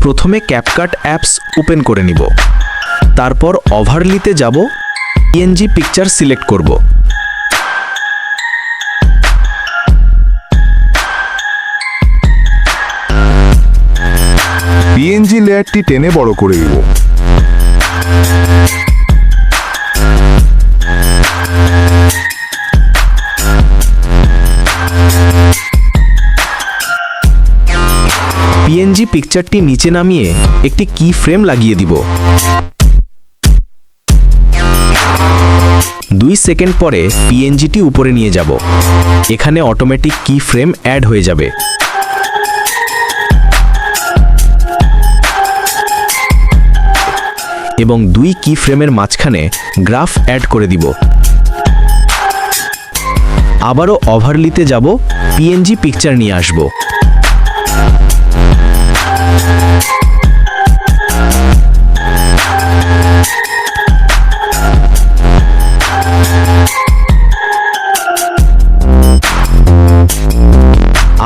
প্রথমে CapCut apps open করে নিব। তারপর ওভারলিতে যাব, পিএনজি পিকচার সিলেক্ট করব। পিএনজি লেয়ারটি টেনে বড় করে দিব। পিএনজি পিকচারটি নিচে নামিয়ে একটি কি ফ্রেম লাগিয়ে দিব। 2 সেকেন্ড পরে পিএনজিটি উপরে নিয়ে যাব। এখানে অটোমেটিক কি ফ্রেম অ্যাড হয়ে যাবে। এবং 2 কি ফ্রেমের মাঝখানে গ্রাফ অ্যাড করে দিব। আবারও ওভারলিতে যাব, পিএনজি পিকচার নিয়ে আসব।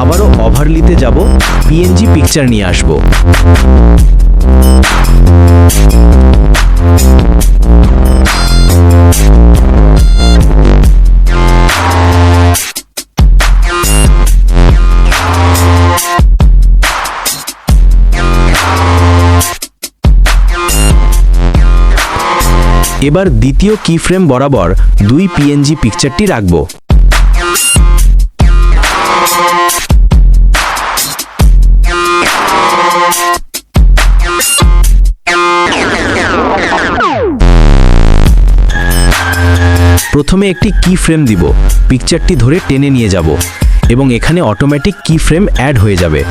আবারও ওভারলিতে যাব, পিএনজি পিকচার নিয়ে আসব। এবার দ্বিতীয় কি ফ্রেম বরাবর 2 পিএনজি পিকচারটি রাখব। প্রথমে একটি কি ফ্রেম দিব, পিকচারটি ধরে টেনে নিয়ে যাব এবং এখানে অটোমেটিক কি ফ্রেম অ্যাড হয়ে যাবে।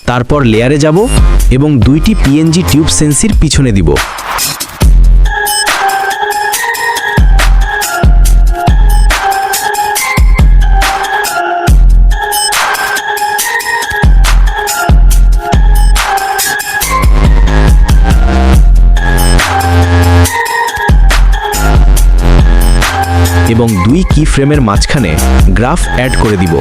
তারপর লেয়ারে যাব এবং 2টি পিএনজি টিউব সেন্সির পিছনে দিব। এবং 2 কি ফ্রেমের মাঝখানে গ্রাফ অ্যাড করে দিব।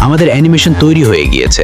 আমাদের অ্যানিমেশন তৈরি হয়ে গিয়েছে।